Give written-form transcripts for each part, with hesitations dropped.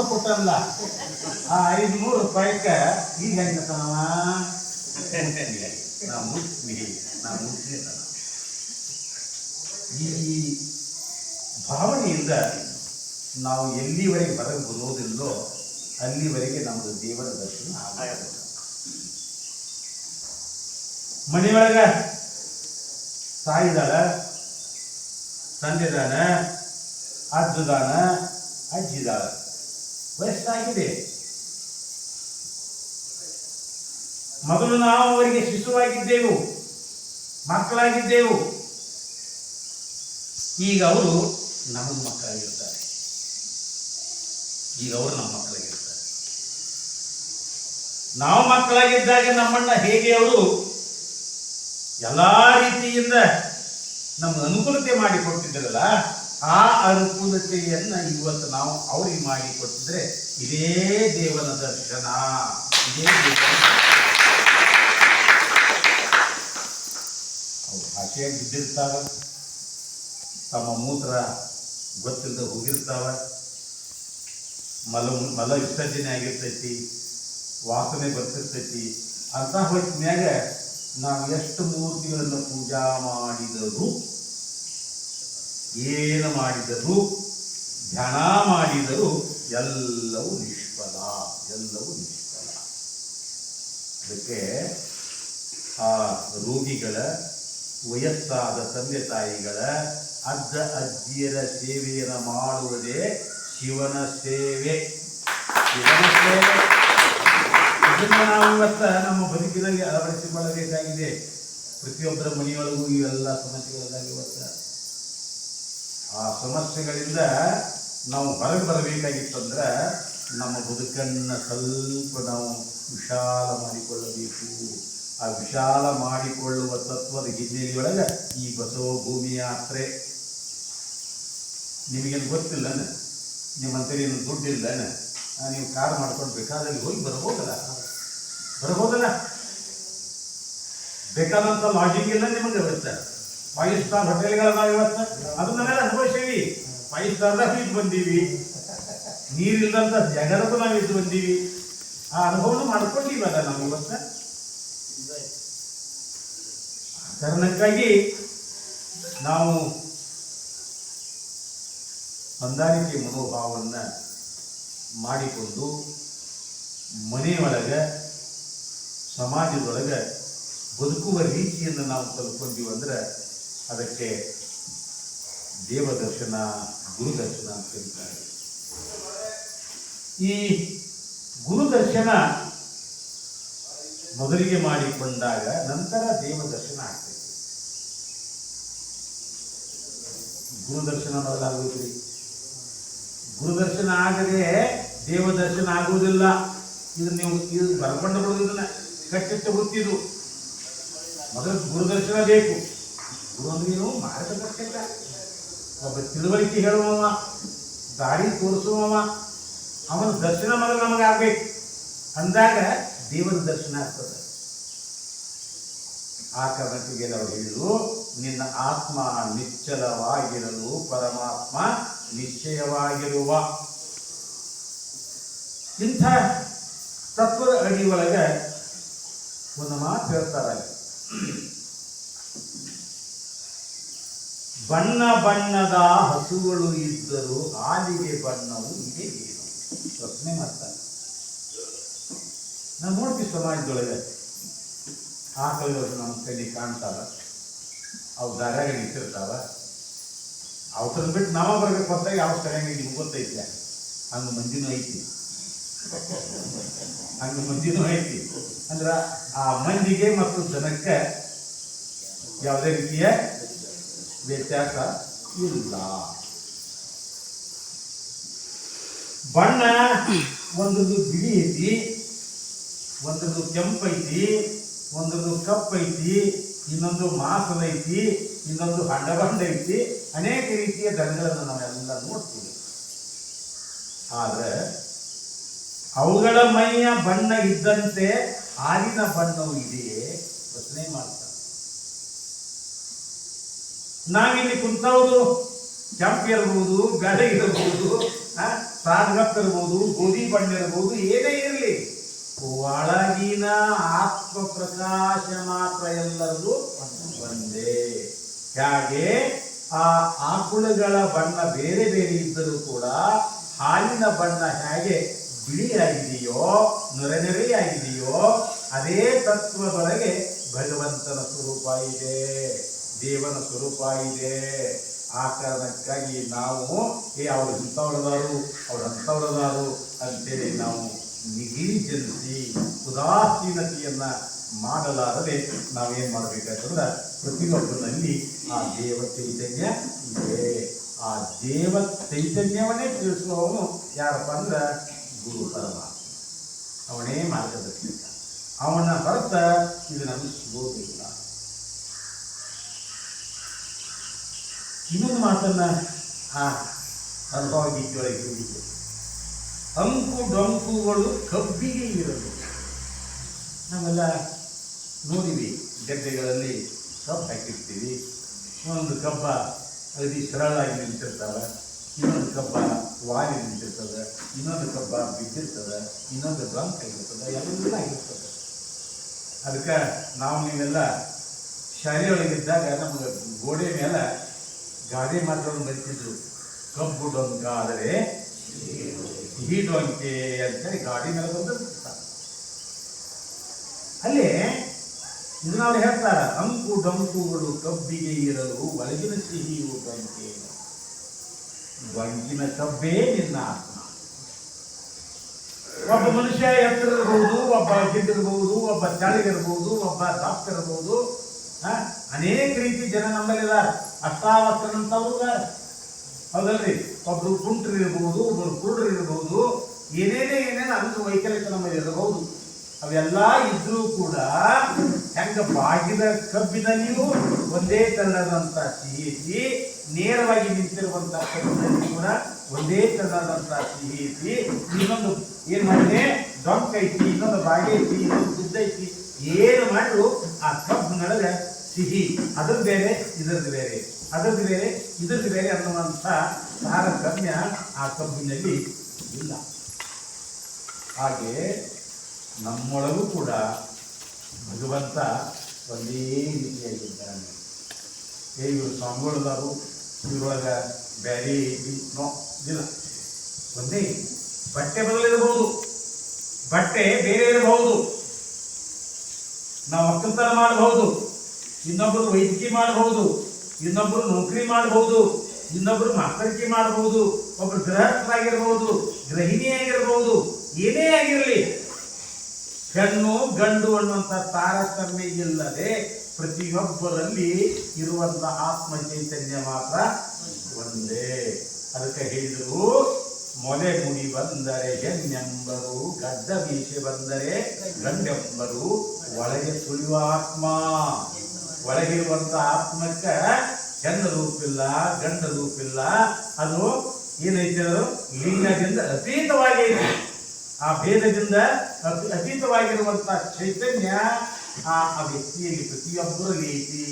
ರೂಪಾಯಿ ಕೊಟ್ಟಲ್ಲ. ಆ 500 ರೂಪಾಯಿಗೆ ಈಗ ಹೆಂಗತನವ ನಾ ಮುಟ್ಲಿ ಈ ಭಾವನೆಯಿಂದ ನಾವು ಎಲ್ಲಿವರೆಗೆ ಹೊರಗೆ ಬರೋದಿಲ್ಲೋ ಅಲ್ಲಿವರೆಗೆ ನಮ್ಮದು ದೇವರ ದರ್ಶನ ಆಗಲ್ಲ. ಮನೆಯೊಳಗ ತಾಯಿದಾಳ, ತಂದೆದಾನ, ಅಜ್ಜದಾನ, ಅಜ್ಜಿದಾಳ, ವಯಸ್ಸಾಗಿದೆ. ಮೊದಲು ನಾವು ಅವರಿಗೆ ಶಿಶುವಾಗಿದ್ದೆವು, ಮಕ್ಕಳಾಗಿದ್ದೆವು. ಈಗ ಅವರು ನಮಗೆ ಮಕ್ಕಳಾಗಿರ್ತಾರೆ. ಈಗ ಅವರು ನಮ್ಮ ಮಕ್ಕಳಾಗಿರ್ತಾರೆ. ನಾವು ಮಕ್ಕಳಾಗಿದ್ದಾಗ ನಮ್ಮನ್ನ ಹೇಗೆ ಅವರು ಎಲ್ಲ ರೀತಿಯಿಂದ ನಮ್ಗೆ ಅನುಕೂಲತೆ ಮಾಡಿಕೊಟ್ಟಿದ್ರಲ್ಲ, ಆ ಅನುಕೂಲತೆಯನ್ನು ಇವತ್ತು ನಾವು ಅವ್ರಿಗೆ ಮಾಡಿಕೊಟ್ಟಿದ್ರೆ ಇದೇ ದೇವನ ದರ್ಶನ. ಇದೇ ಅವ್ರು ಭಾಷೆಯಾಗಿ ಬಿದ್ದಿರ್ತಾವ, ತಮ್ಮ ಮೂತ್ರ ಗೊತ್ತಿಲ್ಲದೆ ಹೋಗಿರ್ತಾವ, ಮಲ ವಿಸರ್ಜನೆ ಆಗಿರ್ತೈತಿ, ವಾಸನೆ ಬರ್ತಿರ್ತೈತಿ. ಅಂತ ಹೊತ್ತಿನಾಗ ನಾವು ಎಷ್ಟು ಮೂರ್ತಿಗಳನ್ನು ಪೂಜಾ ಮಾಡಿದರೂ, ಏನು ಮಾಡಿದರೂ, ಧ್ಯಾನ ಮಾಡಿದರೂ ಎಲ್ಲವೂ ನಿಷ್ಫಲ. ಅದಕ್ಕೆ ಆ ರೋಗಿಗಳ, ವಯಸ್ಸಾದ ತಂದೆ ತಾಯಿಗಳ, ಅಜ್ಜ ಅಜ್ಜಿಯರ ಸೇವೆಯನ್ನು ಮಾಡುವುದೇ ಶಿವನ ಸೇವೆ. ಇದನ್ನು ನಾವು ಇವತ್ತ ನಮ್ಮ ಬದುಕಿನಲ್ಲಿ ಅಳವಡಿಸಿಕೊಳ್ಳಬೇಕಾಗಿದೆ. ಪ್ರತಿಯೊಬ್ಬರ ಮನೆಯೊಳಗೂ ಇವೆಲ್ಲ ಸಮಸ್ಯೆಗಳಿಂದ ಇವತ್ತ ಆ ಸಮಸ್ಯೆಗಳಿಂದ ನಾವು ಹೊರಗೆ ಬರಬೇಕಾಗಿತ್ತಂದ್ರೆ ನಮ್ಮ ಬದುಕನ್ನು ಸ್ವಲ್ಪ ನಾವು ವಿಶಾಲ ಮಾಡಿಕೊಳ್ಳಬೇಕು. ಆ ವಿಶಾಲ ಮಾಡಿಕೊಳ್ಳುವ ತತ್ವದ ಹಿನ್ನೆಲೆಯೊಳಗೆ ಈ ಬಸವ ಭೂಮಿ ಯಾತ್ರೆ. ನಿಮಗೇನು ಗೊತ್ತಿಲ್ಲ, ನಿಮ್ಮಂತೇಳಿ ಏನು ದುಡ್ಡಿಲ್ಲ, ನೀವು ಕಾರ್ ಮಾಡ್ಕೊಂಡು ಬೇಕಾದಲ್ಲಿ ಹೋಗಿ ಬರ್ಬೋದಲ್ಲ. ಬೇಕಾದಂಥ ಲಾಡ್ಜಿಂಗ್ ಇಲ್ಲ ನಿಮಗೆ ಇರುತ್ತೆ. 5 ಸ್ಟಾರ್ ಹೋಟೆಲ್ಗಳದಾವ ಇವತ್ತು, ಅದನ್ನೆಲ್ಲ ಅನುಭವಿಸೀವಿ. 5 ಸ್ಟಾರ್ದಾಗ ಇದ್ದು ಬಂದೀವಿ, ನೀರಿಲ್ಲದಂಥ ಜಗದಕ್ಕೂ ನಾವು ಇದ್ದು ಬಂದೀವಿ. ಆ ಅನುಭವನ ಮಾಡ್ಕೊಂಡಿವಲ್ಲ ನಾವು ಇವತ್ತು. ಆ ಕಾರಣಕ್ಕಾಗಿ ನಾವು ಹೊಂದಾಣಿಕೆ ಮನೋಭಾವವನ್ನು ಮಾಡಿಕೊಂಡು ಮನೆಯೊಳಗೆ, ಸಮಾಜದೊಳಗೆ ಬದುಕುವ ರೀತಿಯನ್ನು ನಾವು ಕಲ್ತ್ಕೊಂತೀವಿ ಅಂದ್ರೆ ಅದಕ್ಕೆ ದೇವದರ್ಶನ, ಗುರುದರ್ಶನ ಅಂತ ಹೇಳ್ತಾರೆ. ಈ ಗುರುದರ್ಶನ ಮೊದಲಿಗೆ ಮಾಡಿಕೊಂಡಾಗ ನಂತರ ದೇವದರ್ಶನ ಆಗ್ತದೆ. ಗುರುದರ್ಶನ ಮೊದಲಾಗುವುದಿಲ್ಲ. ಗುರುದರ್ಶನ ಆಗದೆ ದೇವದರ್ಶನ ಆಗುವುದಿಲ್ಲ. ಇದು ನೀವು ಬರ್ಕೊಂಡು ಬಿಡುವುದನ್ನ ಕಟ್ಟಿಟ್ಟು ಗೊತ್ತಿದ್ದು. ಮೊದಲು ಗುರುದರ್ಶನ ಬೇಕು. ಗುರು ಅಂದ್ರೆ ಏನು? ಮಾರ್ಗದರ್ಶಕ, ಒಬ್ಬ ತಿಳುವಳಿಕೆ ಹೇಳುವವ, ದಾರಿ ತೋರಿಸುವವ, ಅವನ ದರ್ಶನ ಮೊದಲು ನಮಗೆ ಆಗ್ಬೇಕು. ಅಂದಾಗ ದೇವರ ದರ್ಶನ ಆಗ್ತದೆ. ಆ ಕಾರಣಕ್ಕೆ ನಾವು ಹೇಳಿದ್ರು, ನಿನ್ನ ಆತ್ಮ ನಿಶ್ಚಲವಾಗಿರಲು ಪರಮಾತ್ಮ ನಿಶ್ಚಯವಾಗಿರುವ. ಇಂಥ ತತ್ವದ ಅಡಿ ಒಳಗೆ ಒಂದು ಮಾತು ಹೇಳ್ತಾರೆ, ಬಣ್ಣ ಬಣ್ಣದ ಹಸುಗಳು ಇದ್ದರೂ ಹಾಲಿಗೆ ಬಣ್ಣವು ಇದೆ ಏನು? ಪ್ರಶ್ನೆ ಮಾಡ್ತಾರೆ. ನಾವು ನೋಡ್ತೀವಿ ಸಮಾಜದೊಳಗೆ ಆಕಳುಗಳು ನಮ್ಮ ಕೈಲಿ ಕಾಣ್ತಾವ, ಅವು ದಾರ್ಯಾಗ ನಿಂತಿರ್ತಾವ. ಅವತ್ತನ್ನು ಬಿಟ್ಟು ನಾವ ಬರ್ಬೇಕು ಹೊತ್ತಾಗ ಯಾವ ಸರಿಯಾಗಿ ನಿಮ್ಗೆ ಗೊತ್ತೈತೆ. ಹಂಗೆ ಮಂದಿನೂ ಐತಿ ಅಂದ್ರೆ ಆ ಮಂದಿಗೆ ಮತ್ತು ಜನಕ್ಕೆ ಯಾವುದೇ ರೀತಿಯ ವ್ಯತ್ಯಾಸ ಇಲ್ಲ. ಬಣ್ಣ ಒಂದೊಂದು ಬಿಳಿ ಐತಿ, ಒಂದೊಂದು ಕೆಂಪೈತಿ, ಒಂದೊಂದು ಕಪ್ಪೈತಿ, ಇನ್ನೊಂದು ಮಾಸದೈತಿ, ಇನ್ನೊಂದು ಹಂಡ ಐತಿ. ಅನೇಕ ರೀತಿಯ ದನಗಳನ್ನು ನಾವೆಲ್ಲ ನೋಡ್ತೀವಿ. ಆದ್ರೆ ಅವುಗಳ ಮೈಯ ಬಣ್ಣ ಇದ್ದಂತೆ ಹಾಲಿನ ಬಣ್ಣವು ಇದೆಯೇ? ಪ್ರಶ್ನೆ ಮಾಡ್ತಾರೆ. ನಾವಿಲ್ಲಿ ಕುಂತವರು ಕೆಂಪು ಇರಬಹುದು, ಬೆಳಗಿರಬಹುದು, ಸಾದ್ಗಪ್ಪ ಇರ್ಬೋದು, ಗೋಧಿ ಬಣ್ಣ ಇರ್ಬೋದು, ಏನೇ ಇರಲಿ ಒಳಗಿನ ಆತ್ಮ ಪ್ರಕಾಶ ಮಾತ್ರ ಎಲ್ಲರದು ಒಂದೇ. ಹಾಗೆ ಆ ಆಕುಳಗಳ ಬಣ್ಣ ಬೇರೆ ಬೇರೆ ಇದ್ದರೂ ಕೂಡ ಹಾಲಿನ ಬಣ್ಣ ಹೇಗೆ ಬಿಳಿಯಾಗಿದೆಯೋ ನೊರೆನೊರೆಯಾಗಿದೆಯೋ ಅದೇ ತತ್ವದೊಳಗೆ ಭಗವಂತನ ಸ್ವರೂಪ ಇದೆ, ದೇವನ ಸ್ವರೂಪ ಇದೆ. ಆ ಕಾರಣಕ್ಕಾಗಿ ನಾವು ಅವರು ಇಂಥವ್ರದಾರು ಅವ್ರು ಅಂಥವ್ರದಾರು ಅಂತೇಳಿ ನಾವು ನಿಗೀಜನಿಸಿ ಉದಾಸೀನತೆಯನ್ನ ಮಾಡಲಾರದೆ ನಾವೇನ್ ಮಾಡ್ಬೇಕಾಯ್ತಂದ್ರೆ ಪ್ರತಿಯೊಬ್ಬರಲ್ಲಿ ಆ ದೇವ ಚೈತನ್ಯ ಇದೆ. ಆ ದೇವ ಚೈತನ್ಯವನ್ನೇ ತಿಳಿಸುವವನು ಯಾರಪ್ಪ ಅಂದ್ರೆ ಗುರು ಪರಮಾತ್ಮ. ಅವನೇ ಮಾರ್ಗದರ್ಶಕ. ಅವನ ಹೊರತ ಇದು ನಮಗೆ ಸಿಗೋದಿಲ್ಲ. ಇನ್ನೊಂದು ಮಾತನ್ನ ಆ ಅನುಭವ ಗೀತೆಯೊಳಗೆ ಹೇಳಿದ್ದೆ, ಅಂಕು ಡೊಂಕುಗಳು ಕಬ್ಬಿಗೆ ಇರಲು. ನಾವೆಲ್ಲ ನೋಡಿವಿ, ಗದ್ದೆಗಳಲ್ಲಿ ಕಬ್ಬು ಹಾಕಿರ್ತೀವಿ. ಒಂದು ಕಬ್ಬ ಅಗದಿ ಸರಳಾಗಿ ನಿಂತಿರ್ತಾವೆ, ಇನ್ನೊಂದು ಕಬ್ಬ ವಾಲಿ ನಿಂತಿರ್ತದೆ, ಇನ್ನೊಂದು ಕಬ್ಬ ಬಿದ್ದಿರ್ತದೆ, ಇನ್ನೊಂದು ಡೊಂಕ್ ಆಗಿರ್ತದೆ, ಎಲ್ಲ ಆಗಿರ್ತದೆ. ಅದಕ್ಕೆ ನಾವು ನೀವೆಲ್ಲ ಶಾಲೆಯೊಳಗಿದ್ದಾಗ ನಮಗೆ ಗೋಡೆ ಮೇಲೆ ಗಾದೆ ಮಾತುಗಳನ್ನು ಬರೀತಿದ್ರು. ಕಬ್ಬು ಡೊಂಕ ಆದರೆ ಸಿಹಿ ಡೊಂಕೆ ಅಂತೇಳಿ ಗಾಡಿ ಮೇಲೆ ಬಂದಿರ್ತಾರೆ. ಅಲ್ಲಿ ಇದನ್ನ ಅವ್ರು ಹೇಳ್ತಾರ, ಅಂಕು ಡೊಂಕುಗಳು ಕಬ್ಬಿಗೆ ಇರಲು ಒಳಗಿನ ಸಿಹಿಯು ಡೊಂಕೆ, ಡೊಂಕಿನ ಕಬ್ಬೇ ನಿನ್ನ ಆತ್ಮ. ಒಬ್ಬ ಮನುಷ್ಯ ಎತ್ತರ ಇರಬಹುದು, ಒಬ್ಬ ಗಿಡ್ಡಿರಬಹುದು, ಒಬ್ಬ ತೆಳಗಿರಬಹುದು, ಒಬ್ಬ ದಪ್ಪ ಇರಬಹುದು. ಅನೇಕ ರೀತಿ ಜನ ನಮ್ಮಲ್ಲಿದ್ದಾರೆ. ಅಷ್ಟಾವಕ್ರನಂತವ್ರು ಇದ್ದಾರೆ, ಹೌದಲ್ರಿ? ಒಬ್ರು ಕುಂಟ್ರು ಇರಬಹುದು, ಒಬ್ಬರು ಕುರುಡ್ರು ಇರಬಹುದು, ಏನೇನು ಅಂದು ವೈಕಲ್ಯತೆ ನಮ್ಮಲ್ಲಿ ಇರಬಹುದು. ಅವೆಲ್ಲ ಇದ್ರೂ ಕೂಡ ಹೆಂಗ ಬಾಗಿದ ಕಬ್ಬಿನಲ್ಲಿಯೂ ಒಂದೇ ತರದಂತ ಸಿಹಿ ಐತಿ, ನೇರವಾಗಿ ನಿಂತಿರುವಂತ ಕಬ್ಬಿನಲ್ಲಿ ಕೂಡ ಒಂದೇ ತರದಂತ ಸಿಹಿ ಐತಿ. ಇನ್ನೊಂದು ಏನ್ ಮಾಡಿದೆ, ಡೊಂಕ್ ಐತಿ, ಇನ್ನೊಂದು ಬಾಗಿ ಐತಿ, ಇನ್ನೊಂದು ಗುದ್ದ ಐತಿ. ಏನು ಮಾಡಿದ್ರು ಆ ಕಬ್ಬಿನೊಳಗೆ ಸಿಹಿ, ಅದ್ರದ್ದು ಬೇರೆ ಇದ್ರದ್ದು ಬೇರೆ, ಅದ್ರದ್ದು ಬೇರೆ ಇದ್ರದ್ದು ಬೇರೆ ಅನ್ನುವಂಥ ತಾರತಮ್ಯ ಆ ಕಬ್ಬಿನಲ್ಲಿ ಇಲ್ಲ. ಹಾಗೆ ನಮ್ಮೊಳಗೂ ಕೂಡ ಭಗವಂತ ಒಂದೇ ರೀತಿಯಾಗಿದ್ದಾನೆ. ಇವರು ಸ್ವಾಮಿಗಳದಾರು, ಇವರೊಳಗೆ ಬೇರೆ ನೋ ಇಲ್ಲ, ಒಂದೇ. ಬಟ್ಟೆ ಬದಲಿರಬಹುದು, ಬಟ್ಟೆ ಬೇರೆ ಇರಬಹುದು, ನಾವು ಒಕ್ಕಲ್ತನ ಮಾಡಬಹುದು, ಇನ್ನೊಬ್ಬರು ವೈದ್ಯಕೀಯ ಮಾಡಬಹುದು, ಇನ್ನೊಬ್ಬರು ನೌಕರಿ ಮಾಡಬಹುದು, ಇನ್ನೊಬ್ಬರು ಮಾಸ್ತರಿಕೆ ಮಾಡಬಹುದು, ಒಬ್ಬರು ಗೃಹಸ್ಥರಾಗಿರ್ಬಹುದು, ಗೃಹಿಣಿಯಾಗಿರ್ಬಹುದು, ಏನೇ ಆಗಿರಲಿ, ಹೆಣ್ಣು ಗಂಡು ಅನ್ನುವಂಥ ತಾರತಮ್ಯ ಇಲ್ಲದೆ ಪ್ರತಿಯೊಬ್ಬರಲ್ಲಿ ಇರುವಂತಹ ಆತ್ಮ ಚೈತನ್ಯ ಮಾತ್ರ ಒಂದೇ. ಅದಕ್ಕೆ ಹೇಳಿದರು, ಮೊಲೆ ಮುಡಿ ಬಂದರೆ ಹೆಣ್ಣೆಂಬರು, ಗಡ್ಡ ಮೀಸೆ ಬಂದರೆ ಗಂಡೆಂಬರು, ಒಳಗೆ ಸುಳಿಯುವ ಆತ್ಮ. ಒಳಗಿರುವಂತ ಆತ್ಮಕ್ಕ ಹೆಣ್ಣು ರೂಪಿಲ್ಲ, ಗಂಡ ರೂಪಿಲ್ಲ. ಅದು ಏನೈತೆ, ಲಿಂಗದಿಂದ ಅತೀತವಾಗಿ, ಆ ಭೇದದಿಂದ ಅತೀತವಾಗಿರುವಂತಹ ಚೈತನ್ಯ ಆ ವ್ಯಕ್ತಿಯಲ್ಲಿ ಪ್ರತಿಯೊಬ್ಬರಲ್ಲಿ ಐತಿ.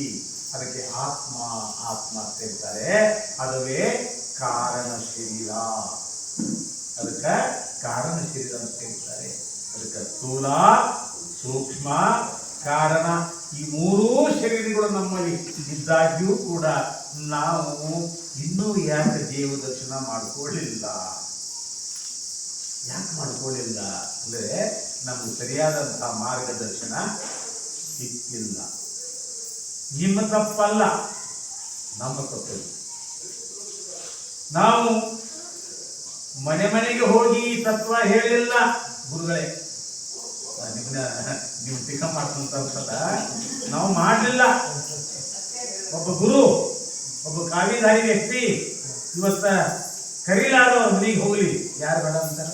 ಅದಕ್ಕೆ ಆತ್ಮ ಆತ್ಮ ಅಂತ ಹೇಳ್ತಾರೆ. ಅದುವೇ ಕಾರಣ ಶರೀರ. ಅದಕ್ಕೆ ಕಾರಣ ಶರೀರ ಅಂತ ಹೇಳ್ತಾರೆ. ಅದಕ್ಕೆ ಸ್ಥೂಲ, ಸೂಕ್ಷ್ಮ, ಕಾರಣ, ಈ ಮೂರೂ ಶರೀರಗಳು ನಮ್ಮಲ್ಲಿ ಇದ್ದಾಗ್ಯೂ ಕೂಡ ನಾವು ಇನ್ನೂ ಯಾಕೆ ದೇವ ದರ್ಶನ ಮಾಡಿಕೊಳ್ಳಿಲ್ಲ? ಯಾಕೆ ಮಾಡಿಕೊಳ್ಳಿಲ್ಲ ಅಂದ್ರೆ ನಮ್ಗೆ ಸರಿಯಾದಂತಹ ಮಾರ್ಗದರ್ಶನ ಸಿಕ್ಕಿಲ್ಲ. ನಿಮ್ಮ ತಪ್ಪಲ್ಲ, ನಮ್ಮ ತಪ್ಪಲ್ಲ. ನಾವು ಮನೆ ಮನೆಗೆ ಹೋಗಿ ತತ್ವ ಹೇಳಿಲ್ಲ ಗುರುಗಳೇ. ನಿಮ್ಮನ್ನ ನೀವು ಟಿಕ ಮಾಡ್ಕೊಂತ ನಾವು ಮಾಡಲಿಲ್ಲ. ಒಬ್ಬ ಗುರು, ಒಬ್ಬ ಕಾವಿಧಾರಿ ವ್ಯಕ್ತಿ ಇವತ್ತ ಕರೀಲಾದವ್ರ ಮನೆಗೆ ಹೋಗ್ಲಿ, ಯಾರು ಬೇಡ ಅಂತಾರ?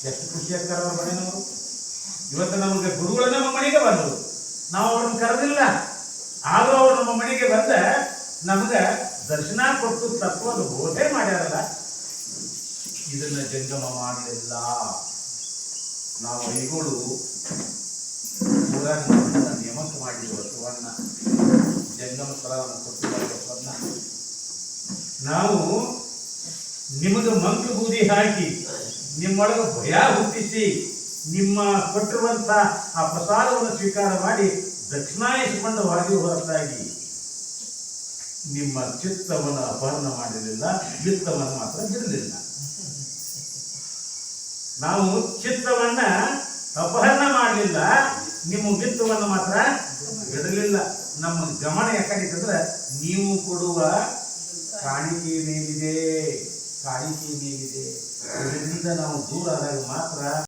ಎಷ್ಟು ಖುಷಿ ಆಗ್ತಾರ ಅವ್ರ ಮನೆಯವರು. ಇವತ್ತು ನಮಗೆ ಗುರುಗಳು ನಮ್ಮ ಮನೆಗೆ ಬಂದರು, ನಾವು ಅವ್ರನ್ನ ಕರೆದಿಲ್ಲ, ಆದ್ರೂ ಅವ್ರು ನಮ್ಮ ಮನೆಗೆ ಬಂದ ನಮ್ಗೆ ದರ್ಶನ ಕೊಟ್ಟು ತತ್ವದ ಬೋಧೆ ಮಾಡ್ಯಾರಲ್ಲ. ಇದನ್ನ ಜಂಗಮ ಮಾಡಲಿಲ್ಲ. ನಾವು ಐಗೋಳು ಊರಾಗ ನೇಮಕ ಮಾಡಿರುವ ಬಸವಣ್ಣ, ಜಂಗಮ ಸ್ಥಳ ಕೊಟ್ಟಿರುವ ಬಸವಣ್ಣ. ನಾವು ನಿಮಗೆ ಮಂಕು ಬೂದಿ ಹಾಕಿ ನಿಮ್ಮೊಳಗೆ ಭಯ ಹುಟ್ಟಿಸಿ ನಿಮ್ಮ ಕೊಟ್ಟಿರುವಂತ ಆ ಪ್ರಸಾದವನ್ನು ಸ್ವೀಕಾರ ಮಾಡಿ ದಕ್ಷಿಣಾಯಿಸಿಕೊಂಡು ಹೊರಗೆ ಹೊರತಾಗಿ ನಿಮ್ಮ ಚಿತ್ತವನ್ನು ಅಪಹರಣ ಮಾಡಲಿಲ್ಲ, ಚಿತ್ತವನ್ನು ಮಾತ್ರ ಬಿಡಲಿಲ್ಲ. ನಾವು ಚಿತ್ತವನ್ನ ಅಪಹರಣ ಮಾಡಲಿಲ್ಲ, ನಿಮ್ಮ ವಿತ್ತವನ್ನು ಮಾತ್ರ ಬಿಡಲಿಲ್ಲ. ನಮ್ಮ ಗಮನ ಯಾಕಂದ್ರೆ ನೀವು ಕೊಡುವ ಕಾಣಿಕೆ ಮೇಲಿದೆ, ಕಾಣಿಕೆ ಮೇಲಿದೆ. ಇದರಿಂದ ನಾವು ದೂರ ಆದಾಗ ಮಾತ್ರ